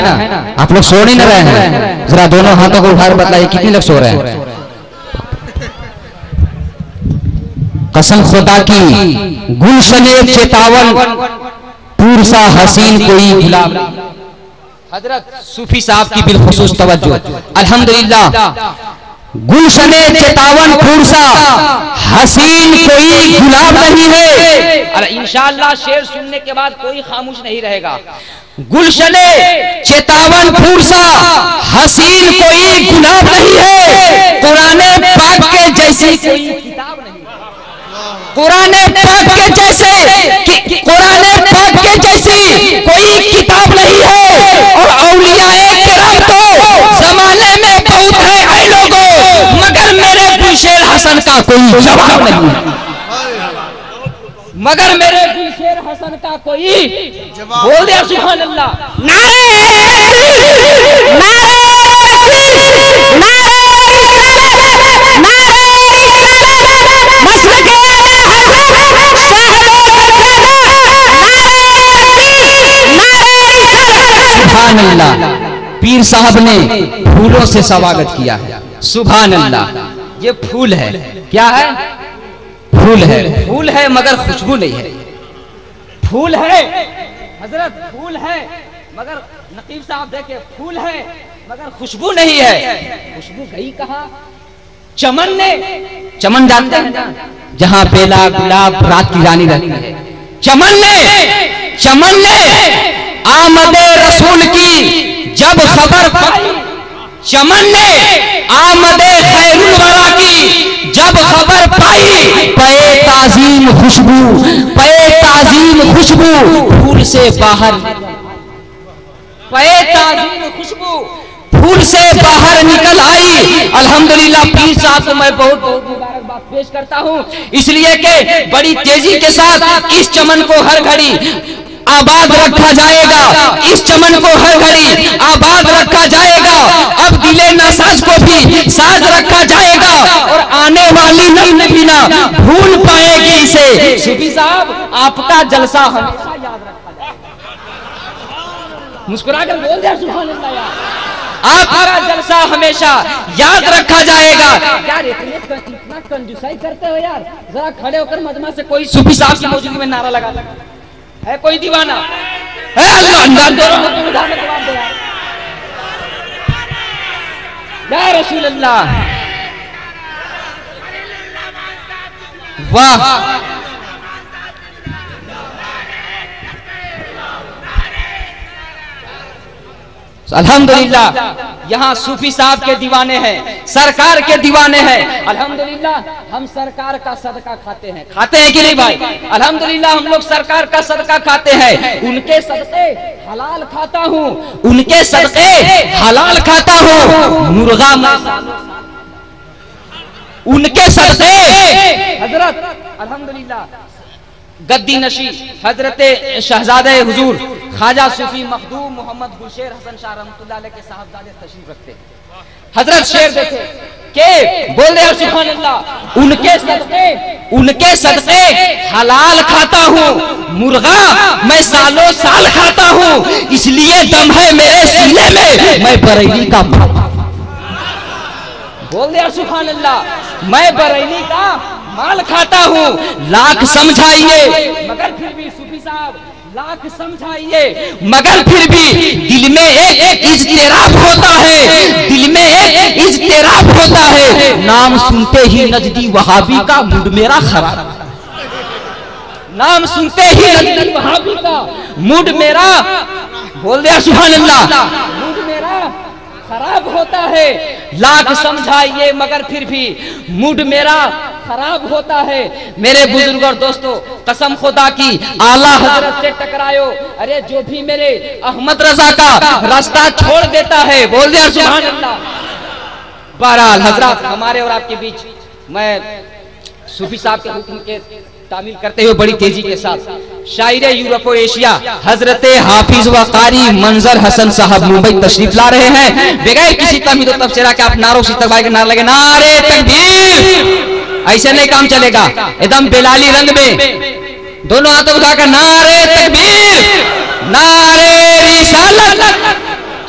ना, आप लोग सो नहीं रहे हैं? जरा दोनों हाथों को उठाकर बताइए कितने लोग सो रहे हैं? कसम खुदा की, गुलशने चेतावन पूरसा हसीन कोई गुलाब। हजरत सूफी साहब की बिलखुसूस तवज्जो। अल्हम्दुलिल्लाह, गुलशने चेतावन पूरसा हसीन कोई गुलाब नहीं है। अरे इंशाअल्लाह शेर सुनने के बाद कोई खामोश नहीं रहेगा। गुलशने चेतावन पूरसा हसीन कोई गुलाब नहीं है। कुराने पाक के जैसी कोई किताब नहीं। कुराने पाक के जैसे कुराने पाक के जैसी कोई किताब नहीं है। और औलियाए किराम तो जमाने में बहुत है ऐ लोगों, मगर मेरे गुलशेर हसन का कोई जवाब नहीं है। मगर मेरे गुलशेर हसन का कोई बोल दिया सुभान अल्लाह। सुभान अल्लाह। पीर साहब ने फूलों से स्वागत किया है। सुभान अल्लाह। ये फूल है, क्या है? फूल है। फूल है मगर खुशबू नहीं है। फूल है हजरत, फूल है मगर नकीब साहब देखे, फूल है मगर खुशबू नहीं है। खुशबू गई कहाँ? चमन ने। चमन जानते हैं? जहाँ बेला गुलाब रात की रानी रहती है। चमन ने आमदे रसूल की जब खबर पाई, चमन ने आमदे खैरुल वरा की जब खबर पाई, पे ताजीम खुशबू फूल से बाहर, पे ताजीम खुशबू फूल से बाहर निकल आई। अल्हम्दुलिल्लाह पीर साहब को मैं बहुत बहुत मुबारकबाद पेश करता हूँ, इसलिए कि बड़ी तेजी के साथ इस चमन को हर घड़ी आबाद रखा जाएगा। इस चमन को हर घड़ी आबाद रखा जाएगा। अब दिले नासाज को भी साज रखा जाएगा और आने वाली नस्ल भी ना भूल पाएगी इसे। सूफी साहब आपका जलसा हमेशा याद रखा जाएगा। मुस्कुराकर बोल दिया सुभान अल्लाह यार। आपका जलसा हमेशा याद रखा जाएगा। यार इतना कंजूसाई करते हो यार, जरा खड़े होकर मजमा से कोई सूफी साहब की मौजूदगी में नारा लगा है कोई दीवाना है? अल्लाह अंदर दो जवाब दे या रसूल अल्लाह। वाह अल्हम्दुलिल्लाह, यहाँ सूफी साहब के दीवाने हैं, सरकार के दीवाने हैं। अल्हम्दुलिल्लाह हम सरकार का सदका खाते हैं कि नहीं भाई? अल्हम्दुलिल्लाह हम लोग सरकार का सदका खाते हैं। उनके सदके हलाल खाता हूँ, उनके सदके हलाल खाता हूँ। मुर्गा उनके सदके हजरत अल्हम्दुलिल्लाह गद्दी नशी हजरत शहजादे हुजूर ख्वाजा सूफी मखदूम मोहम्मद गुलशेर हसन शाह रहमतुल्लाह अलैह के साहबजादे तशरीफ रखते। हजरत शेर देखे के बोल रहे सुभान अल्लाह। उनके सदके हलाल खाता हूँ, मुर्गा मैं सालों साल खाता हूँ, इसलिए दम है मेरे सीने में, मैं बरेली का बोल दिया सुभान अल्लाह। मैं बरेली का माल खाता हूँ। लाख समझाइए मगर फिर भी सूफी साहब, लाख समझाइए मगर फिर भी दिल में एक इज्तिराब होता है, दिल में एक इज्तिराब होता है। नाम सुनते ही नजदी वहाबी का मूड मेरा खराब, नाम सुनते ही नजदी वहाबी का मूड मेरा बोल दिया सुभान अल्लाह, मूड मेरा खराब होता है। लाख समझाइए मगर फिर भी मूड मेरा खराब होता है। मेरे बुजुर्ग और दोस्तों, कसम खुदा की आला हजरत से टकरायो, अरे जो भी मेरे अहमद रजा का रास्ता छोड़ देता है, बोल दिया सुभान अल्लाह। बहरहाल हजरत, हमारे और आपके बीच मैं सूफी साहब के हुक्म के तामील करते हुए बड़ी तेजी के साथ शायरे यूरोप एशिया हजरत हाफिज व कारी मंजर हसन साहब मुंबई तशरीफ ला रहे हैं। बगैर किसी तमीद और तबसरा के आप नारों से तकबीर के नारे लगे, नारे तकबीर। ऐसे नहीं काम चलेगा, एकदम बेलाली रंग में दोनों हाथों उठाकर नारे तकबीर, नारे रिसालत,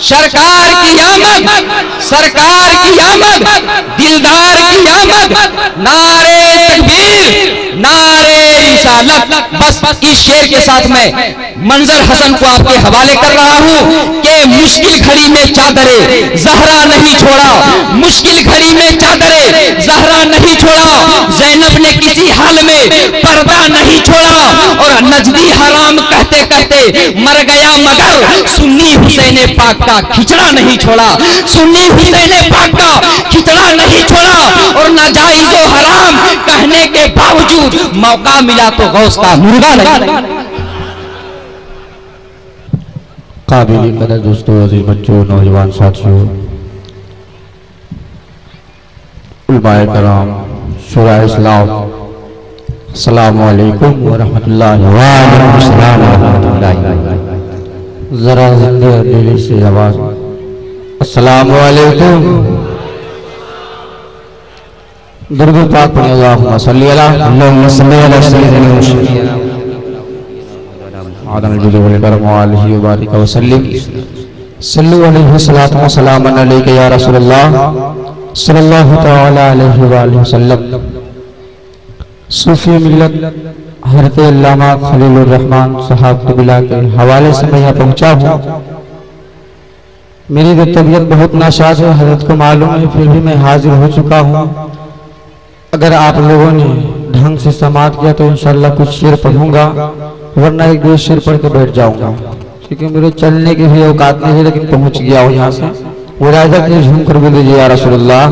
सरकार की आमद, सरकार की आमद, दिलदार की आमद, नारे तकबीर, नारे रिसालत। बस इस शेर के साथ मैं मंजर हसन को आपके हवाले कर रहा हूं कि मुश्किल घड़ी में चादरे जहरा नहीं छोड़ा, मुश्किल घड़ी में चादरे जहरा नहीं छोड़ा, ज़ैनब ने किसी हाल में पर्दा नहीं छोड़ा, और नजदी हराम कहते कहते मर गया मगर सुन्नी हुसैन पाक का खिचड़ा नहीं छोड़ा, सुन्नी हुसैन पाक का खिचड़ा नहीं छोड़ा, और नाजायज़ व हराम कहने के बावजूद मौका मिला तो गौस का मुर्गा नहीं। काबिल कदर दोस्तों, अजीज बच्चों, नौजवान साथियों, उलमाए कराम, शुरा इस्लाम, अस्सलामु अलैकुम व रहमतुल्लाहि व बरकातुहू। जरा दिली से आवाज, अस्सलामु अलैकुम। दुरूद पाक पढ़िए, अल्लाहुम्मा सल्ली अला सय्यिदिना आदम जुल करम वालिहि व बारिक व सल्लिम सल्लु अलैहि सलातु व सलाम अलैका या रसूलल्लाह सल्लल्लाहु तआला अलैहि व आलिहि वसल्लम। सूफी मिल्लत हज़रत अल्लामा खलीलुर रहमान साहब क़िबला के हवाले से मैं यहाँ पहुँचा हूँ। मेरी तो तबीयत बहुत नाशाद है, हज़रत को मालूम है, फिर भी मैं हाजिर हो चुका हूँ। अगर आप लोगों ने ढंग से समात किया तो इंशाअल्लाह कुछ शेर पढ़ूंगा, वरना एक दो शेर पढ़ के बैठ जाऊंगा, क्योंकि मेरे चलने की भी औकात नहीं है, लेकिन पहुंच गया हूँ यहाँ से। वो राजा के झूम कर बोल दीजिए या रसूलुल्लाह।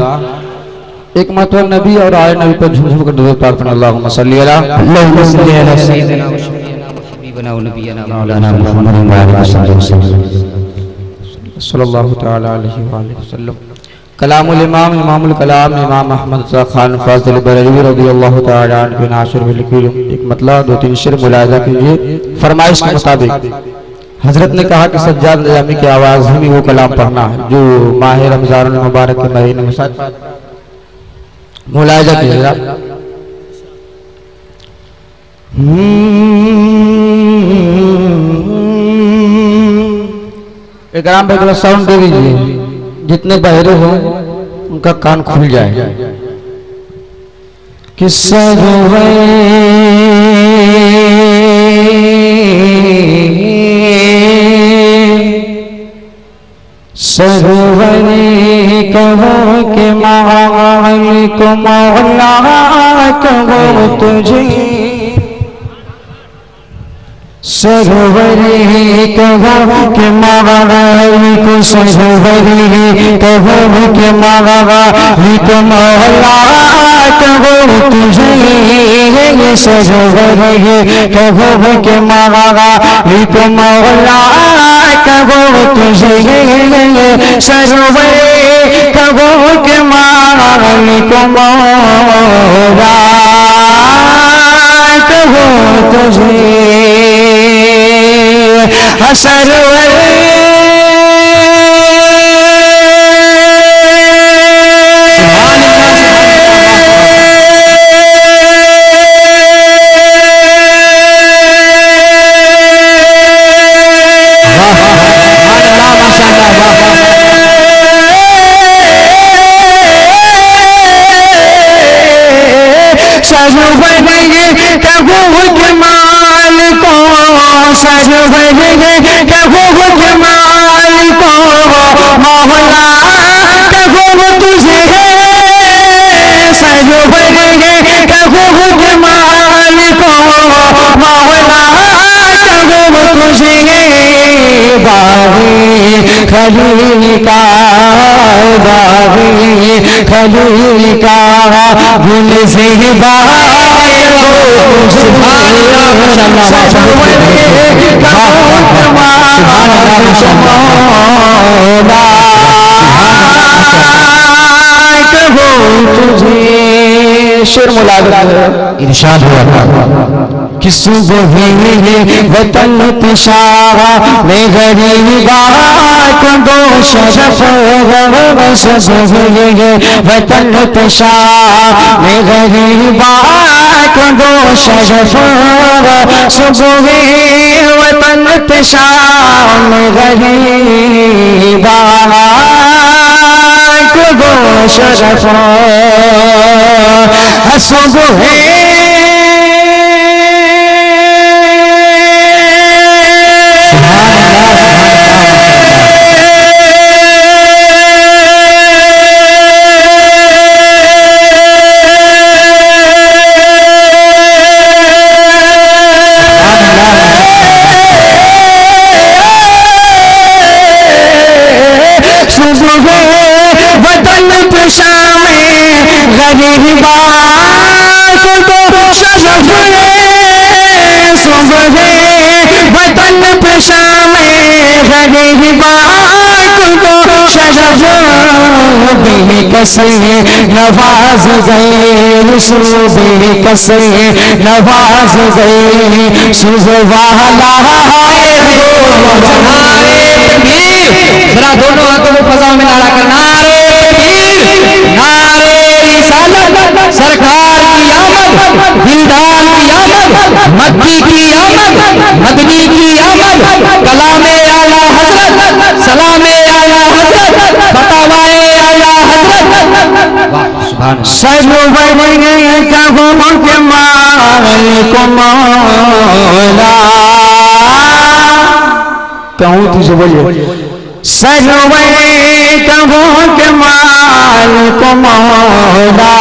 एक मतलब नबी और आए नबी पर झूम झूम कर दुरूद पाक पढ़ना, अल्लाहुम्मा सल्ली अला सय्यिदिना व हबीबना व नबियना मौलाना मुहम्मद व आलिहि सल्लल्लाहु तआला अलैहि व आलिहि वसल्लम। कलामुल इमाम इमामुल कलाम इमाम अहमद रज़ा खान फाज़िल बरेलवी रज़ियल्लाहु तआला अन्हु नाशिर बिल क़ुलूब। एक मतलब दो तीन शेर मुलाहिज़ा कीजिए फरमाइश के मुताबिक। हजरत ने कहा कि सज्जाद निज़ामी की आवाज़ में वो कलाम पढ़ना है जो माह रमज़ान मुबारक के महीने में साथ मुलाहिज़ा कीजिएगा। इकराम भाई थोड़ा साउंड दे दीजिए, जितने बहरे हो उनका कान खुल जाए। कि सरवरी कहो के मालिक मौला कहो तुझे, सरवरी कहो के मालिक सरवरी कहो के मालिक मौला कहो तुझे, सरवरी कहो के मालिक मौला कहो तुझे, सरवरी कहो के मालिक मौला कहो तुझे, सरवरी खलील का बागी खलील का गुल से शेर मुलाकात इरशाद हुआ कि सुबह वतन पिशारा में गरीबा को दो शरफ वतन पिशारा में गरीबा को दो शरफ सुबह वतन पिशारा में गरीबा शरफ सुबह नवाज गए सूबे कसे नवाज गए सुजवाला जरा दोनों हाथों को फजा में नारा कर नारे नारे रिसालत सरकार की आमद दिलदार की आमद मक्की की आमद मदनी की आमद कलामे आला हजरत सलामे आला हजरत फतवाए आला के माल को मौला कहूँ तुझे बोलिए सजवे कहूँ के माल को मौला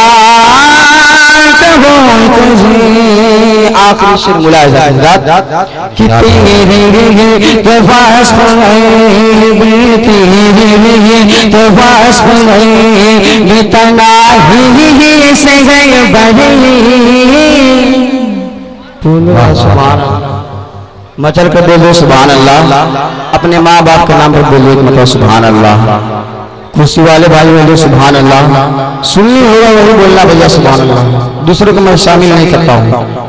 कहूँ तुझे आखिरी शेर मुलाज़ा कि तेरे तो वास तो वास बितना ही से गए बड़ी मचल कर बोलो सुभान अल्लाह अपने माँ बाप के नाम पर बोलो एक मतलब सुभान अल्लाह खुशी वाले भाई बोलो सुभान अल्लाह सुननी होगा वही बोलना भैया सुभान अल्लाह दूसरों को मैं शामिल नहीं करता हूँ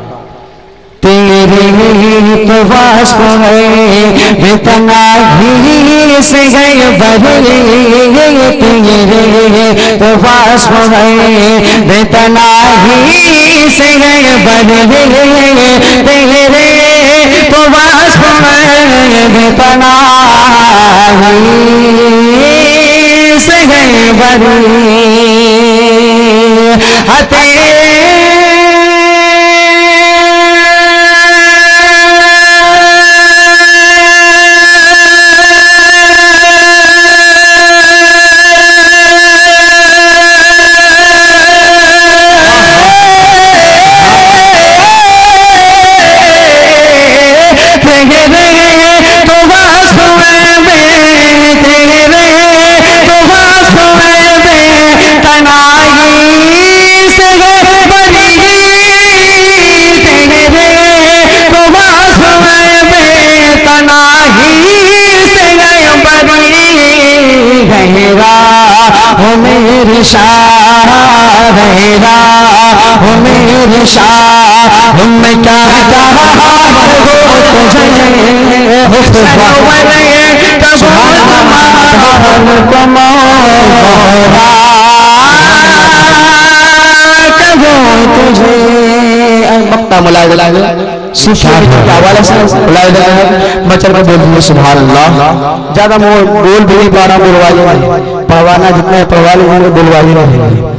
तेरे तो वास बितना ही से गए बड़ी तेरे तो वास बितना ही से गए बड़ी तेरे तो वास बितना ही से गए बड़ी हते मेरी शाह हो मेरी शाह मैं क्या मचल में बोल दिए सुभान अल्लाह ज्यादा बोल भी नहीं पा रहा बोलवाई परवाना जितने परवाले होंगे बोलवाई नहीं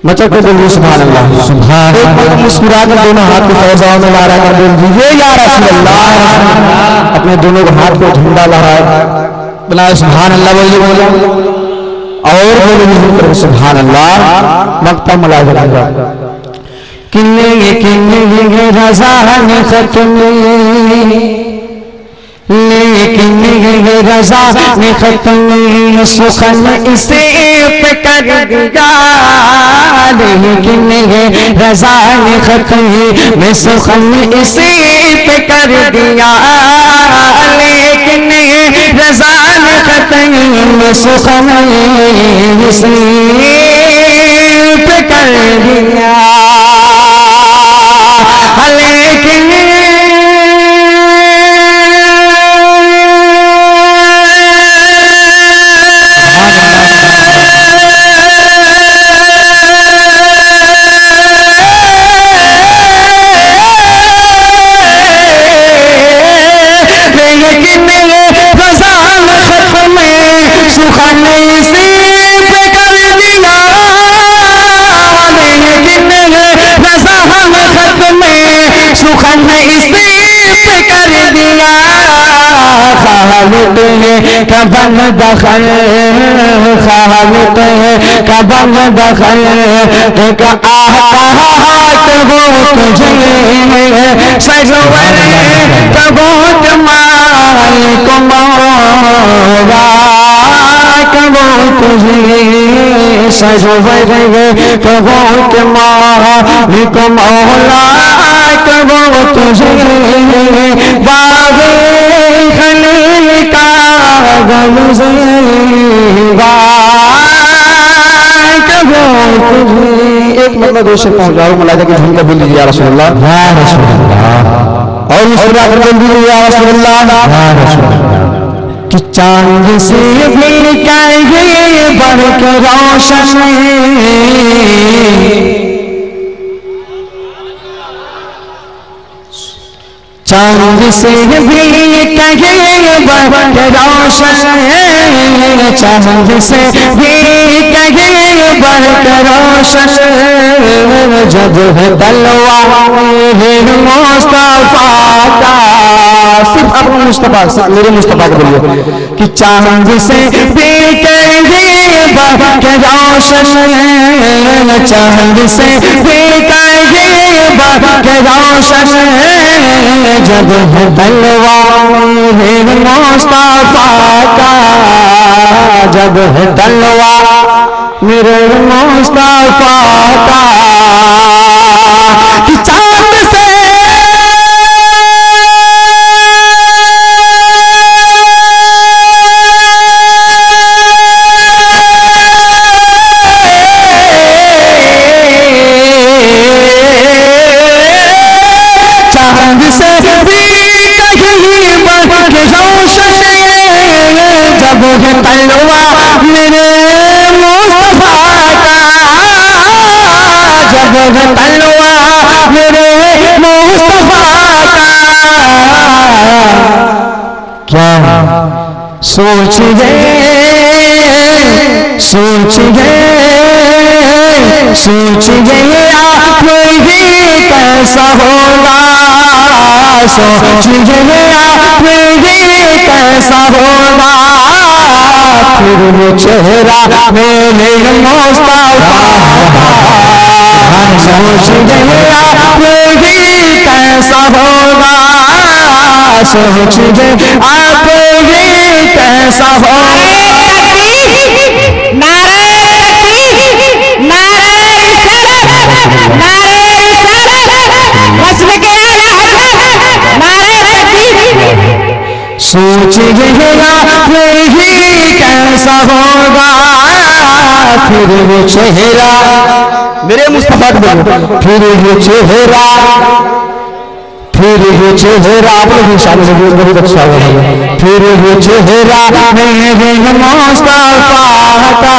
मचल को बोलिए सुभान अल्लाह सुभान मुस्कुरा कर दोनों हाथ को फैजाओं में लहरा कर बोल दीजिए या रसूल अल्लाह अपने दोनों हाथ को झंडा लहरा बनाए सुभान अल्लाह बोलिए और बोलिए सुभान अल्लाह मक्ता मुलाज़ा किन्ने किन्ने रज़ा ने खत्म लेकिन रज़ा ने खत्म सुखन इसे कर दिया लेकिन रज़ा ने खत्म सुखन इसे कर दिया लेकिन रज़ा ने खत्म सुखन इसे कर दिया लेकिन सुखन से कर दिया खालिक है का बंदा खल्क, खालिक है का बंदा खल्क, एक आहत वो तुझे सजवर कबो मालिक मौला, कबो तुझे सजवर कबो मालिक मौला, कबो तुझे बाबे खलील का गलज़े कबो तुझे। एक मतलब दो से पहुंच जाओ, मलाइका की धुन का बोल लीजिए या रसूलुल्लाह, या रसूलुल्लाह, और उसके बाद बोल दीजिए या रसूलुल्लाह, या रसूलुल्लाह। कि चांद से भी कहे बढ़ के रोशन, चांद से भी कहे बढ़ के रोशन, चांद से भी कहे बढ़ के रोशन, जब है तलवा मुस्तफा का, सिर्फ अपने मुस्तफा, मेरे मुस्तफा को बोलिए कि चांद से भी कहे बढ़ के रोशन, चांद से भी कहे बढ़ के रोशन, जब है तलवा मुस्तफा का, जब है तलवा मेरे मुस्तफा का, कि चांद से जब है तलवा मेरे मुस्तफा का, जब है तलवा मेरे मुस्तफा का, क्या सोच गए सोच गए सोच गए आप ही कैसा होगा, सोच गए आप ही कैसा होगा, फिर वो चेहरा मेरे मुस्तफा का, सोच गए आप ही कैसा होगा, सोच गए आप ही कैसा होगा। सोच गया ही कैसा होगा, फिर वो चेहरा मेरे मुस्तफा को बोलो, फिर वो चेहरा, फिर वो चेहरा अपने शामिल हो बहुत अच्छा होगा, फिर वो चेहरा मेरे मुस्तफा का।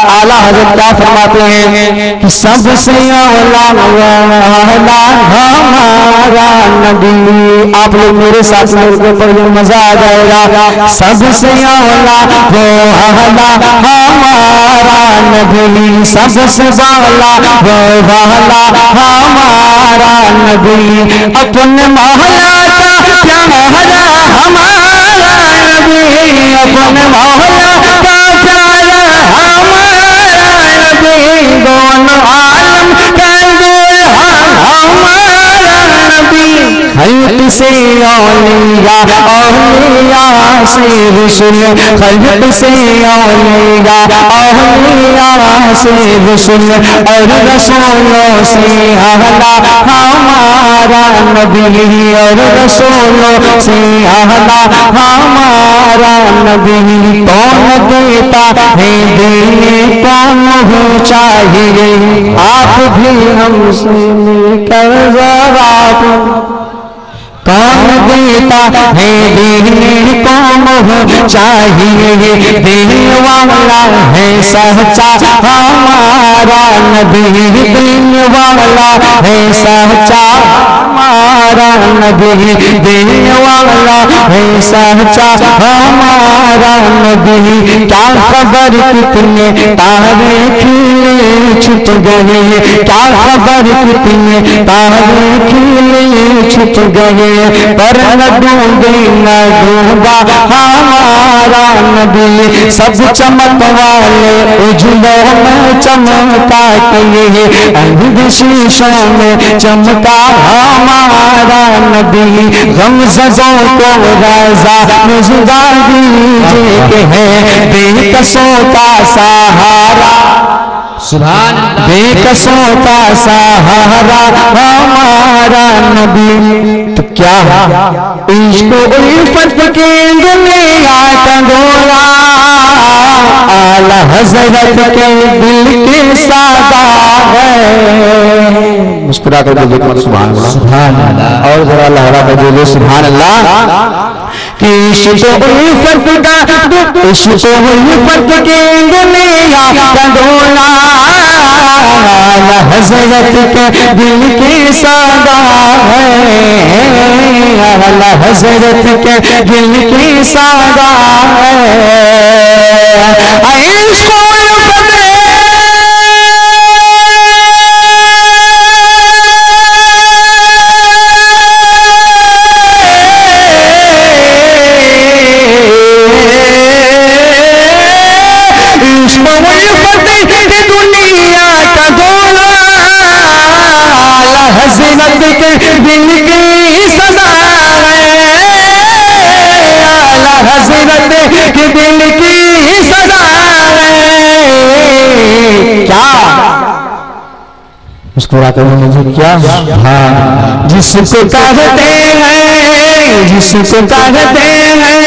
आला हज़रत क्या फरमाते हैं कि सबसे औला हमारा नबी, आप लोग मेरे साथ मेरे ऊपर मजा आ जाएगा, सबसे औला वो आला हमारा नबी, सबसे वाला वो वाला हमारा नबी, अपने मौला का प्यारा हमारा नबी, अपने मौला का प्यारा हमारा नबी, दोनों आलम का दुल्हा हमारा नबी, खल्क से औलिया औलिया से रसूल, खल्क से औलिया औलिया से रसूल, और रसूलों से आला हमारा नबी, और रसूलों से आला हमारा नबी। कौन देता है देने कौन चाहिए, आप भी हमसे मिलकर जरा, कौन देता है देने कौन चाहिए, देने वाला है सच्चा हमारा नबी, देने वाला है सच्चा हमारा नबी, देने वाला है सच्चा हमारा नबी। क्या खबर कितने तारे खिले छुप गए, क्या खबर कितने तारे खिले छुप गए, पर न डूबे न डूबा हमारा नबी, सब चमक वाले उजलों में चमका के अंध शीशों में चमका हमारा नबी, गम ज़दों को रज़ा मुझदा दीजिए के है बेकसों का सहारा, सुभान अल्लाह, बेकसों का सहारा हमारा नबी। तो क्या इश्क उल्फत के दुनिया का डोला आला हज़रत के दिल के सादा है। मुस्कुरा कर बोलिए सुभान अल्लाह, सुभान अल्लाह, और जरा लहरा कर बोलिए सुभान अल्लाह। कि इश्क उल्फत का, इश्क उल्फत के दुनिया का डोला आला हज़रत के दिल के सादा है, आला हज़रत के दिल के सादा है। इश्क उल्फत के दुनिया का डोला आला हज़रत के दिल की सदा है, आला हज़रत के दिल की सदा है। क्या मुस्कुरा कर मुझे क्या, हाँ जिसको कहते हैं, जिसको कहते हैं,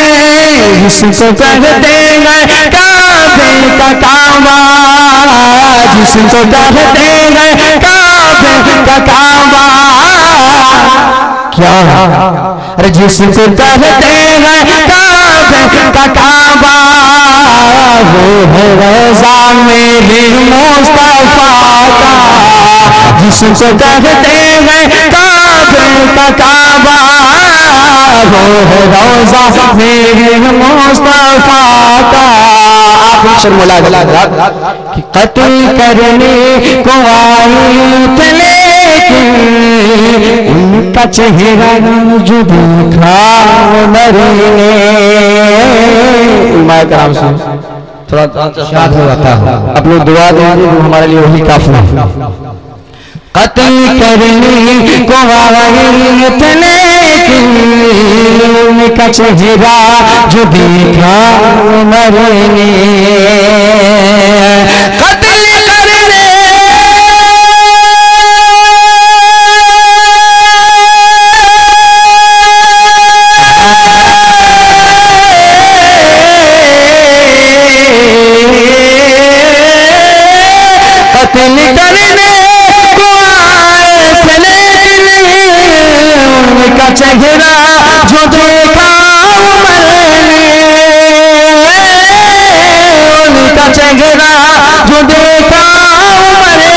जिसको कहते हैं काबे का काबा, जिसको कहते हैं काबे का काबा, क्या अरे जिसको कहते हैं काबे का काबा, वो है रज़ा मेरे मुस्तफा का, जिसको कहते हैं काबे का काबा, वो है रज़ा मेरे मुस्तफा का। शर्मुला कि कत्ल करने को आए थे लेकिन उनका चेहरा जो देखा मरने, मैं कराम से थोड़ा शाद हो जाता है, आप लोग दुआ देंगे वो हमारे लिए वही काफी है। कत्ल करने को आए थे लेकिन उनका चेहरा जो देखा मरने, कत्ल करने कत्ल करने को आए थे लेकिन उनका चेहरा जो देखा मरने, उनका चेहरा जो देखा मरने,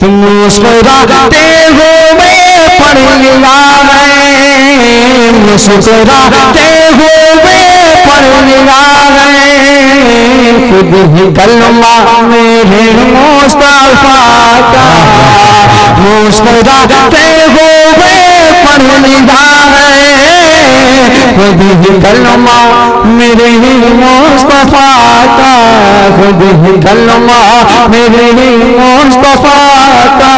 तुम मुस्कुराते हुए पढ़ लिया है, मुस्कुराते हुए पढ़ लिया है, खुद ही कलमा मेरे मुस्तफा का, मुस्कुराते हुए पढ़ लिया है, खुद ही कलमा मेरे मुस्तफा का, खुद ही कलमा मेरे मुस्तफा का।